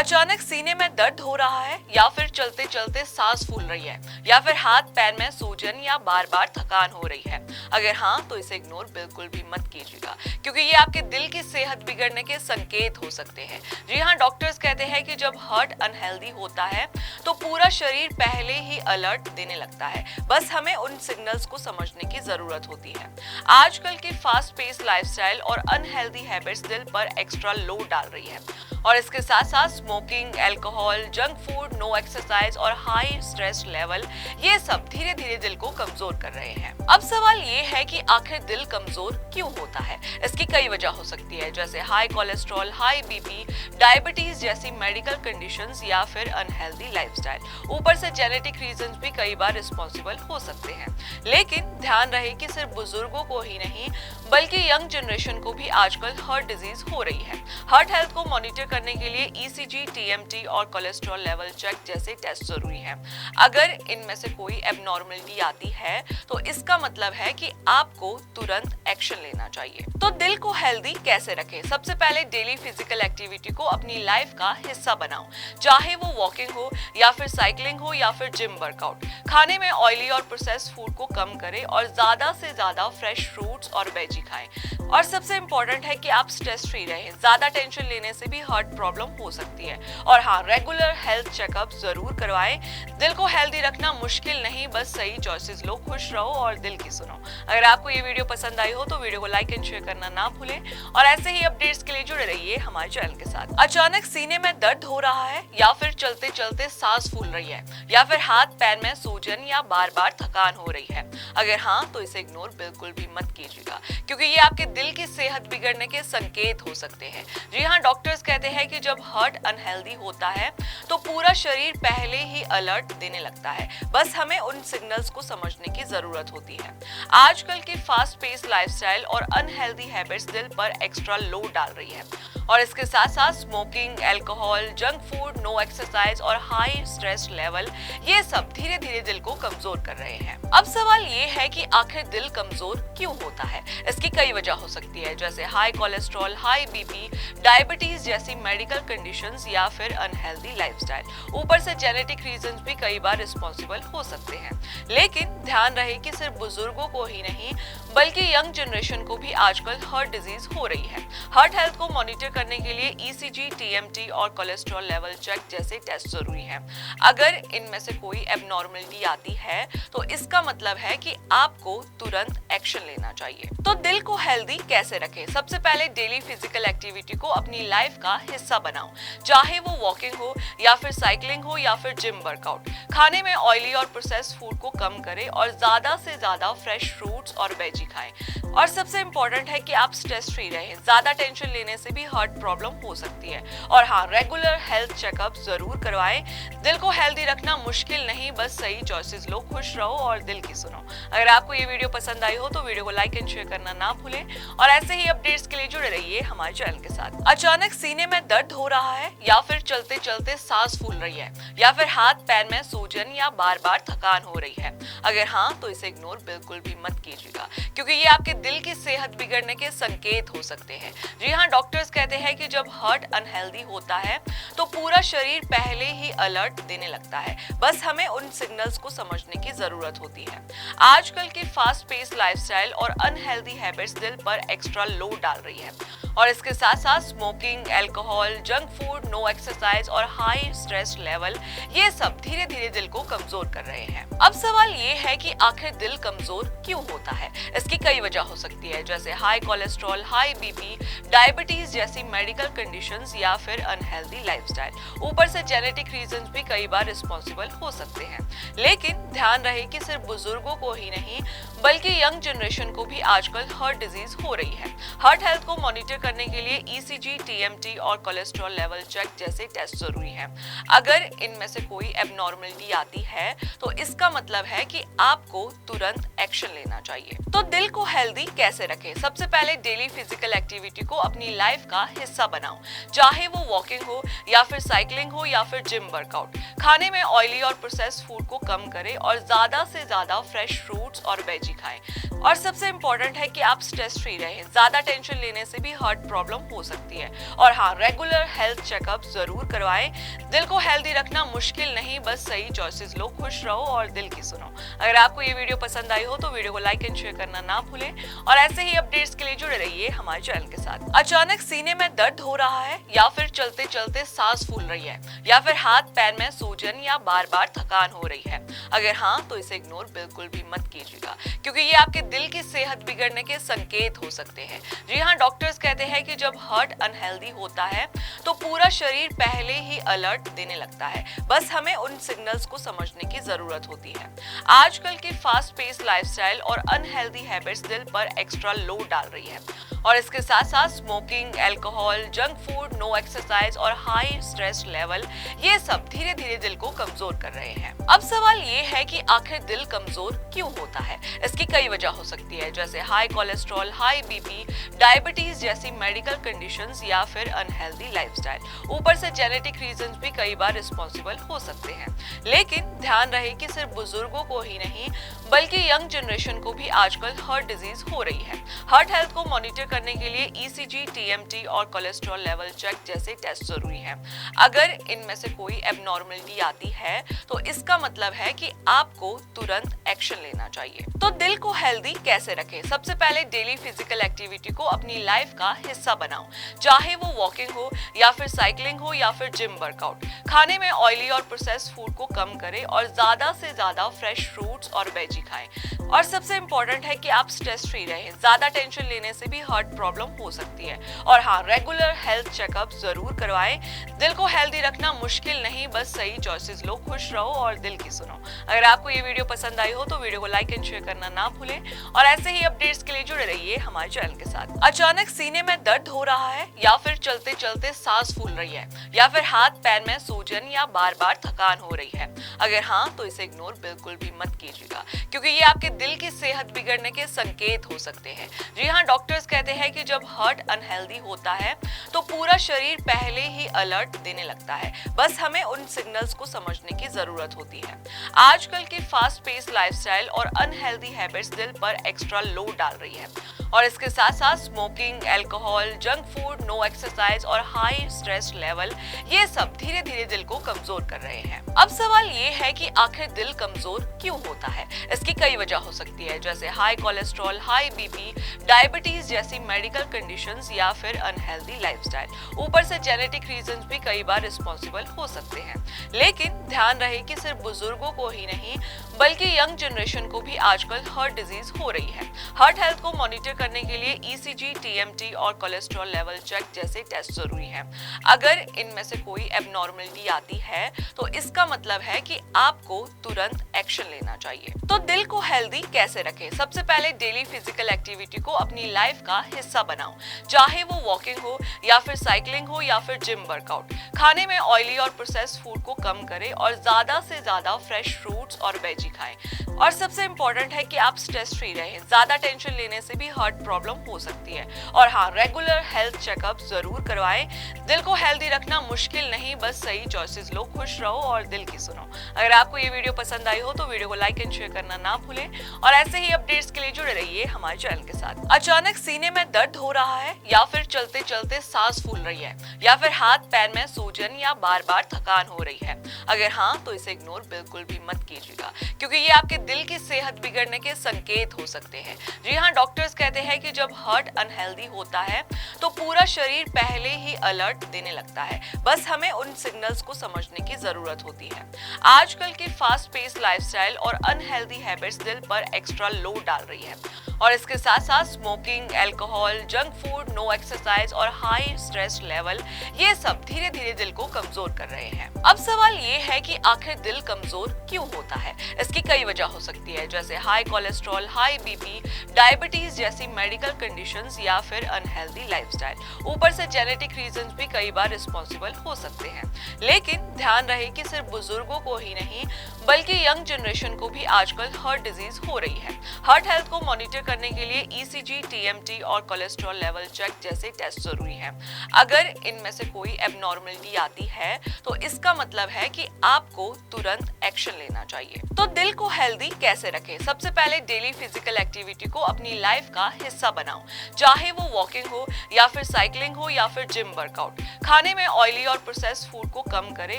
अचानक सीने में दर्द हो रहा है या फिर चलते चलते सांस फूल रही है या फिर हाथ पैर में सूजन या बार बार थकान हो रही है। अगर हाँ तो इसे इग्नोर बिल्कुल भी मत कीजिएगा, क्योंकि ये आपके दिल की सेहत बिगड़ने के संकेत हो सकते हैं। जी हाँ, डॉक्टर्स कहते हैं कि जब हार्ट अनहेल्दी होता है तो पूरा शरीर पहले ही अलर्ट देने लगता है। बस हमें उन सिग्नल्स को समझने की जरूरत होती है। आजकल की फास्ट पेस लाइफस्टाइल और अनहेल्दी हैबिट्स दिल पर एक्स्ट्रा लोड डाल रही है, और इसके साथ साथ smoking, alcohol, junk food, no exercise और हाई स्ट्रेस लेवल, ये सब धीरे धीरे दिल को कमजोर कर रहे हैं। अब सवाल ये है कि आखिर दिल कमजोर क्यों होता है। इसकी कई वजह हो सकती है, जैसे high cholesterol, high BP, diabetes जैसी मेडिकल कंडीशंस या फिर अनहेल्दी लाइफस्टाइल। ऊपर से जेनेटिक रीजंस भी कई बार रिस्पॉन्सिबल हो सकते हैं। लेकिन ध्यान रहे कि सिर्फ बुजुर्गों को ही नहीं बल्कि यंग जनरेशन को भी आजकल हार्ट डिजीज हो रही है। हार्ट हेल्थ को मॉनिटर करने के लिए ईसीजी, टीएमटी और कोलेस्ट्रॉल लेवल चेक जैसे टेस्ट जरूरी है। अगर इनमें से कोई एबनॉर्मलिटी आती है तो इसका मतलब है कि आपको तुरंत एक्शन लेना चाहिए। तो दिल को हेल्दी कैसे रखें? सबसे पहले डेली फिजिकल एक्टिविटी को अपनी लाइफ का हिस्सा बनाओ, चाहे वो वॉकिंग हो या फिर साइकिलिंग हो या फिर जिम वर्कआउट। खाने में ऑयली और प्रोसेस्ड फूड को कम करें और ज्यादा से ज्यादा फ्रेश फ्रूट्स और वेजी खाएं। और सबसे इम्पोर्टेंट है कि आप स्ट्रेस फ्री रहें। ज्यादा टेंशन लेने से भी हार्ट प्रॉब्लम हो सकती है। और हाँ, रेगुलर हेल्थ चेकअप जरूर करवाएं। दिल को हेल्दी रखना मुश्किल नहीं, बस सही चॉइसेस लो, खुश रहो और दिल की सुनो। अगर आपको ये वीडियो पसंद आई हो तो वीडियो को लाइक एंड शेयर करना ना भूलें, और ऐसे ही अपडेट्स के लिए जुड़े रहिए हमारे चैनल के साथ। अचानक सीने में दर्द हो रहा है या फिर चलते चलते सांस फूल रही है या फिर हाथ पैर में सूजन या बार बार थकान हो रही है। अगर हाँ तो इसे इग्नोर बिल्कुल भी मत कीजिएगा, क्योंकि ये आपके दिल की सेहत बिगड़ने के संकेत हो सकते हैं। जी हाँ, डॉक्टर्स कहते हैं कि जब हार्ट अनहेल्दी होता है तो पूरा शरीर पहले ही अलर्ट देने लगता है। बस हमें उन सिग्नल्स को समझने की जरूरत होती है। आजकल की फास्ट पेस लाइफस्टाइल और अनहेल्दी हैबिट्स दिल पर एक्स्ट्रा लोड डाल रही है, और इसके साथ साथ smoking, alcohol, junk food, no exercise और हाई स्ट्रेस लेवल, ये सब धीरे धीरे दिल को कमजोर कर रहे हैं। अब सवाल ये है कि आखिर दिल कमजोर क्यों होता है। इसकी कई वजह हो सकती है, जैसे high cholesterol, high BP, diabetes जैसी मेडिकल कंडीशंस या फिर अनहेल्दी लाइफस्टाइल। ऊपर से जेनेटिक रीजंस भी कई बार रिस्पॉन्सिबल हो सकते हैं। लेकिन ध्यान रहे कि सिर्फ बुजुर्गों को ही नहीं बल्कि यंग जनरेशन को भी आजकल हार्ट डिजीज हो रही है। हार्ट हेल्थ को मॉनिटर करने के लिए ईसीजी, टीएमटी और कोलेस्ट्रॉल लेवल चेक जैसे टेस्ट जरूरी है। अगर इनमें से कोई एबनॉर्मलिटी आती है तो इसका मतलब है कि आपको तुरंत एक्शन लेना चाहिए। तो दिल को हेल्दी कैसे रखें? सबसे पहले डेली फिजिकल एक्टिविटी को अपनी लाइफ का हिस्सा बनाओ, चाहे वो वॉकिंग हो या फिर साइकिलिंग हो या फिर जिम वर्कआउट। खाने में ऑयली और प्रोसेस्ड फूड को कम करें और ज्यादा से ज्यादा फ्रेश फ्रूट्स और वेजी खाएं। और सबसे इम्पोर्टेंट है कि आप स्ट्रेस फ्री रहें। ज्यादा टेंशन लेने से भी हार्ट प्रॉब्लम हो सकती है। और हाँ, रेगुलर हेल्थ चेकअप जरूर करवाएं। दिल को हेल्दी रखना मुश्किल नहीं, बस सही चॉइसेस लो, खुश रहो और दिल की सुनो। अगर आपको ये वीडियो पसंद आई हो तो वीडियो को लाइक एंड शेयर करना ना भूलें, और ऐसे ही अपडेट्स के लिए जुड़े रहिए हमारे चैनल के साथ। अचानक सीने में दर्द हो रहा है या फिर चलते चलते सांस फूल रही है या फिर हाथ पैर में सूजन या बार बार थकान हो रही है। अगर हाँ तो इसे इग्नोर बिल्कुल भी मत कीजिएगा, क्योंकि ये आपके दिल की सेहत बिगड़ने के संकेत हो सकते हैं। जी हाँ, डॉक्टर्स कहते हैं कि जब हार्ट अनहेल्दी होता है तो पूरा शरीर पहले ही अलर्ट देने लगता है। बस हमें उन सिग्नल्स को समझने की जरूरत होती है। आजकल की फास्ट पेस लाइफस्टाइल और अनहेल्दी हैबिट्स दिल पर एक्स्ट्रा लोड डाल रही है, और इसके साथ साथ smoking, alcohol, junk food, no exercise और हाई स्ट्रेस लेवल, ये सब धीरे धीरे दिल को कमजोर कर रहे हैं। अब सवाल ये है कि आखिर दिल कमजोर क्यों होता है। इसकी कई वजह हो सकती है, जैसे high cholesterol, high BP, diabetes जैसी मेडिकल कंडीशंस या फिर अनहेल्दी लाइफस्टाइल। ऊपर से जेनेटिक रीजंस भी कई बार रिस्पॉन्सिबल हो सकते हैं। लेकिन ध्यान रहे कि सिर्फ बुजुर्गों को ही नहीं बल्कि यंग जनरेशन को भी आजकल हार्ट डिजीज हो रही है। हार्ट हेल्थ को मॉनिटर करने के लिए ईसीजी, टीएमटी और कोलेस्ट्रॉल लेवल चेक जैसे टेस्ट जरूरी है। अगर इनमें से कोई एबनॉर्मलिटी आती है तो इसका मतलब है कि आपको तुरंत एक्शन लेना चाहिए। तो दिल को हेल्दी कैसे रखें? सबसे पहले डेली फिजिकल एक्टिविटी को अपनी लाइफ का हिस्सा बनाओ, चाहे वो वॉकिंग हो या फिर साइकिलिंग हो या फिर जिम वर्कआउट। खाने में ऑयली और प्रोसेस्ड फूड को कम करें और ज्यादा से ज्यादा फ्रेश फ्रूट्स और वेजी खाएं। और सबसे इम्पोर्टेंट है कि आप स्ट्रेस फ्री रहें। ज्यादा टेंशन लेने से भी हार्ट प्रॉब्लम हो सकती है। और हाँ, रेगुलर हेल्थ चेकअप जरूर करवाएं। दिल को हेल्दी रखना मुश्किल नहीं, बस सही चॉइसेस लो, खुश रहो और दिल की सुनो। अगर आपको ये वीडियो पसंद आई हो तो वीडियो को लाइक एंड शेयर करना ना भूलें और ऐसे ही अपडेट्स के लिए जुड़े रहिए हमारे चैनल के साथ। अचानक सीने में दर्द हो रहा है या फिर चलते चलते सांस फूल रही है या फिर हाथ पैर में सूजन या बार बार थकान हो रही है, अगर हाँ तो इसे इग्नोर बिल्कुल भी मत कीजिएगा, क्योंकि ये आपके दिल की सेहत बिगड़ने के संकेत हो सकते हैं। जी हाँ, डॉक्टर्स कहते हैं कि जब हार्ट अनहेल्दी होता है तो पूरा शरीर पहले ही अलर्ट देने लगता है। बस हमें उन सिग्नल्स को समझने की जरूरत होती है। आजकल की फास्ट पेस लाइफस्टाइल और अनहेल्दी हैबिट्स दिल पर एक्स्ट्रा लोड डाल रही है और इसके साथ साथ smoking, alcohol, junk food, no exercise और हाई स्ट्रेस लेवल, ये सब धीरे धीरे दिल को कमजोर कर रहे हैं। अब सवाल ये है कि आखिर दिल कमजोर क्यों होता है? इसकी कई वजह हो सकती है, जैसे high cholesterol, high BP, diabetes जैसी मेडिकल कंडीशंस या फिर अनहेल्दी लाइफस्टाइल। ऊपर से जेनेटिक रीजंस भी कई बार रिस्पॉन्सिबल हो सकते हैं। लेकिन ध्यान रहे कि सिर्फ बुजुर्गों को ही नहीं बल्कि यंग जनरेशन को भी आजकल हार्ट डिजीज हो रही है। हार्ट हेल्थ को मॉनिटर करने के लिए ईसीजी, टीएमटी और कोलेस्ट्रॉल लेवल चेक जैसे टेस्ट जरूरी हैं। अगर इनमें से कोई एबनॉर्मलिटी आती है तो इसका मतलब है कि आपको तुरंत एक्शन लेना चाहिए। तो दिल को हेल्दी कैसे रखें? सबसे पहले डेली फिजिकल एक्टिविटी को अपनी लाइफ का हिस्सा बनाओ, चाहे वो वॉकिंग हो या फिर साइकिलिंग हो या फिर जिम वर्कआउट। खाने में ऑयली और प्रोसेस्ड फूड को कम करें और ज्यादा से ज्यादा फ्रेश फ्रूट्स और वेजी खाएं। और सबसे इम्पोर्टेंट है कि आप स्ट्रेस फ्री रहें। ज्यादा टेंशन लेने से भी हार्ट प्रॉब्लम हो सकती है। और हाँ, रेगुलर हेल्थ चेकअप जरूर करवाएं। दिल को हेल्दी रखना मुश्किल नहीं, बस सही चॉइसेस लो, खुश रहो और दिल की सुनो। अगर आपको ये वीडियो पसंद आई हो तो वीडियो को लाइक एंड शेयर करना ना भूलें और ऐसे ही अपडेट्स के लिए जुड़े रहिए हमारे चैनल के साथ। अचानक सीने में दर्द हो रहा है या फिर चलते चलते सांस फूल रही है या फिर हाथ पैर में सूजन या बार बार थकान हो रही है, अगर हाँ तो इसे इग्नोर बिल्कुल भी मत कीजिएगा, क्योंकि ये आपके दिल की सेहत बिगड़ने के संकेत हो सकते हैं। जी हाँ, डॉक्टर्स कहते हैं कि जब हार्ट अनहेल्दी होता है तो पूरा शरीर पहले ही अलर्ट देने लगता है। बस हमें उन सिग्नल्स को समझने की जरूरत होती है। आजकल की फास्ट पेस लाइफस्टाइल और अनहेल्दी हैबिट्स दिल पर एक्स्ट्रा लोड डाल रही है और इसके साथ साथ smoking, alcohol, junk food, no exercise और हाई स्ट्रेस लेवल, ये सब धीरे धीरे दिल को कमजोर कर रहे हैं। अब सवाल ये है कि आखिर दिल कमजोर क्यों होता है? इसकी कई वजह हो सकती है, जैसे high cholesterol, high BP, diabetes जैसी मेडिकल कंडीशंस या फिर अनहेल्दी लाइफस्टाइल। ऊपर से जेनेटिक रीजंस भी कई बार रिस्पॉन्सिबल हो सकते हैं। लेकिन ध्यान रहे कि सिर्फ बुजुर्गों को ही नहीं बल्कि यंग जनरेशन को भी आजकल हार्ट डिजीज हो रही है। हार्ट हेल्थ को मॉनिटर करने के लिए ईसीजी, टीएमटी और कोलेस्ट्रॉल लेवल चेक जैसे टेस्ट जरूरी हैं। अगर इनमें से कोई एबनॉर्मलिटी आती है तो इसका मतलब है कि आपको तुरंत एक्शन लेना चाहिए। तो दिल को हेल्दी कैसे रखें? सबसे पहले डेली फिजिकल एक्टिविटी को अपनी लाइफ का हिस्सा बनाओ, चाहे वो वॉकिंग हो या फिर साइकिलिंग हो या फिर जिम वर्कआउट। खाने में ऑयली और प्रोसेस्ड फूड को कम करें और ज्यादा से ज्यादा फ्रेश फ्रूट्स और वेजी खाएं। और सबसे इम्पोर्टेंट है कि आप स्ट्रेस फ्री रहें। ज्यादा टेंशन लेने से भी हार्ट प्रॉब्लम हो सकती है। और हाँ, रेगुलर हेल्थ चेकअप जरूर करवाएं। दिल को हेल्दी रखना मुश्किल नहीं, बस सही चॉइसेस लो, खुश रहो और दिल की सुनो। अगर आपको ये वीडियो पसंद आई हो तो वीडियो को लाइक एंड शेयर करना ना भूलें और ऐसे ही अपडेट्स के लिए जुड़े रहिए हमारे चैनल के साथ। अचानक सीने में दर्द हो रहा है या फिर चलते चलते सांस फूल रही है या फिर हाथ पैर में सूजन या बार बार थकान हो रही है, अगर हाँ तो इसे इग्नोर बिल्कुल भी मत कीजिएगा, क्योंकि ये आपके दिल की सेहत बिगड़ने के संकेत हो सकते हैं। जी हाँ, डॉक्टर्स कहते हैं कि जब हार्ट अनहेल्दी होता है तो पूरा शरीर पहले ही अलर्ट देने लगता है। बस हमें उन सिग्नल्स को समझने की जरूरत होती है। आजकल की फास्ट पेस लाइफस्टाइल और अनहेल्दी हैबिट्स दिल पर एक्स्ट्रा लोड डाल रही है और इसके साथ साथ smoking, alcohol, junk food, no exercise और हाई स्ट्रेस लेवल, ये सब धीरे धीरे दिल को कमजोर कर रहे हैं। अब सवाल ये है कि आखिर दिल कमजोर क्यों होता है? इसकी कई वजह हो सकती है, जैसे high cholesterol, high BP, diabetes जैसी मेडिकल कंडीशंस या फिर अनहेल्दी लाइफस्टाइल। ऊपर से जेनेटिक रीजंस भी कई बार रिस्पॉन्सिबल हो सकते हैं। लेकिन ध्यान रहे कि सिर्फ बुजुर्गों को ही नहीं बल्कि यंग जनरेशन को भी आजकल हार्ट डिजीज हो रही है। हार्ट हेल्थ को मॉनिटर करने के लिए ईसीजी, टीएमटी और कोलेस्ट्रॉल लेवल चेक जैसे टेस्ट जरूरी है। अगर इनमें से कोई एबनॉर्मलिटी आती है तो इसका मतलब है कि आपको तुरंत एक्शन लेना चाहिए। तो दिल को हेल्दी कैसे रखें? सबसे पहले डेली फिजिकल एक्टिविटी को अपनी लाइफ का हिस्सा बनाओ, चाहे वो वॉकिंग हो या फिर साइकिलिंग हो या फिर जिम वर्कआउट। खाने में ऑयली और प्रोसेस्ड फूड को कम करें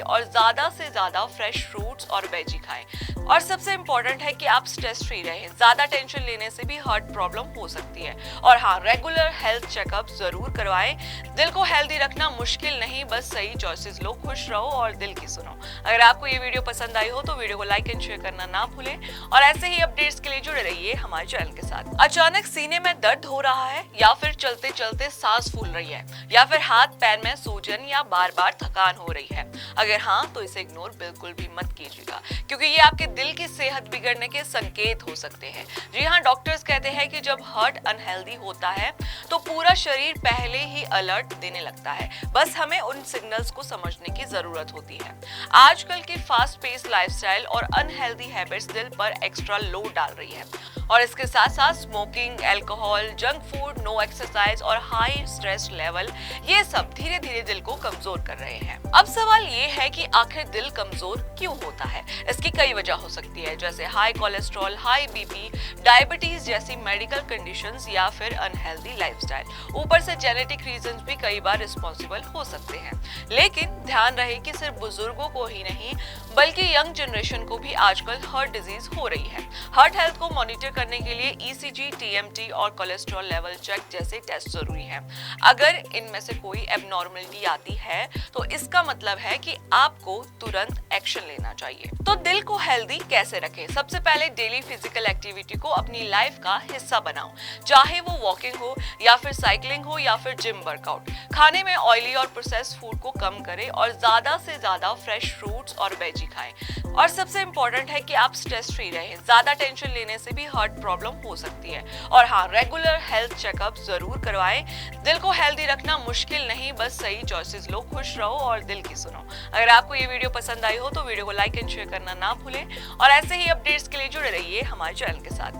और ज्यादा से ज्यादा फ्रेश फ्रूट्स और वेजी खाएं। और सबसे इम्पोर्टेंट है कि आप स्ट्रेस फ्री रहें। ज्यादा टेंशन लेने से भी हार्ट प्रॉब्लम हो सकती है। और हाँ, रेगुलर हेल्थ चेकअप जरूर करवाएं। दिल को हेल्दी रखना मुश्किल नहीं, बस सही चॉइसेस लो, खुश रहो और दिल की सुनो। अगर आपको ये वीडियो पसंद आई हो तो वीडियो को लाइक एंड शेयर करना ना भूलें और ऐसे ही अपडेट्स के लिए जुड़े रहिए हमारे चैनल के साथ। अचानक सीने में दर्द हो रहा है या फिर चलते चलते सांस फूल रही है या फिर हाथ पैर में सूजन या बार बार थकान हो रही है, अगर हाँ तो इसे इग्नोर बिल्कुल भी मत कीजिएगा, क्योंकि ये आपके दिल की सेहत बिगड़ने के संकेत हो सकते हैं। जी हाँ, डॉक्टर्स कहते हैं कि जब हार्ट अनहेल्दी होता है तो पूरा शरीर पहले ही अलर्ट देने लगता है। बस हमें उन सिग्नल्स को समझने की जरूरत होती है। आजकल की फास्ट पेस लाइफस्टाइल और अनहेल्दी हैबिट्स दिल पर एक्स्ट्रा लोड डाल रही है और इसके साथ साथ smoking, alcohol, junk food, no exercise और हाई स्ट्रेस लेवल, ये सब धीरे धीरे दिल को कमजोर कर रहे हैं। अब सवाल ये है कि आखिर दिल कमजोर क्यों होता है? इसकी कई वजह हो सकती है, जैसे high cholesterol, high BP, diabetes जैसी मेडिकल कंडीशंस या फिर अनहेल्दी लाइफस्टाइल। ऊपर से जेनेटिक रीजंस भी कई बार रिस्पॉन्सिबल हो सकते हैं। लेकिन ध्यान रहे कि सिर्फ बुजुर्गों को ही नहीं बल्कि यंग जनरेशन को भी आजकल हार्ट डिजीज हो रही है। हार्ट हेल्थ को मॉनिटर करने के लिए ईसीजी, टीएमटी और कोलेस्ट्रॉल लेवल चेक जैसे टेस्ट जरूरी है। अगर इनमें से कोई एबनॉर्मलिटी आती है तो इसका मतलब है कि आपको तुरंत एक्शन लेना चाहिए। तो दिल को हेल्दी कैसे रखें? सबसे पहले डेली फिजिकल एक्टिविटी को अपनी लाइफ का हिस्सा बनाओ, चाहे वो वॉकिंग हो या फिर साइकिलिंग हो या फिर जिम वर्कआउट। खाने में ऑयली और प्रोसेस्ड फूड को कम करें और ज्यादा से ज्यादा फ्रेश फ्रूट्स और वेजी खाएं। और सबसे इम्पोर्टेंट है कि आप स्ट्रेस फ्री रहें। ज्यादा टेंशन लेने से भी हार्ट प्रॉब्लम हो सकती है। और हाँ, रेगुलर हेल्थ चेकअप जरूर करवाएं। दिल को हेल्दी रखना मुश्किल नहीं, बस सही चॉइसेस लो, खुश रहो और दिल की सुनो। अगर आपको ये वीडियो पसंद आई हो तो वीडियो को लाइक एंड शेयर करना ना भूलें और ऐसे ही अपडेट्स के लिए जुड़े रहिए हमारे चैनल के साथ।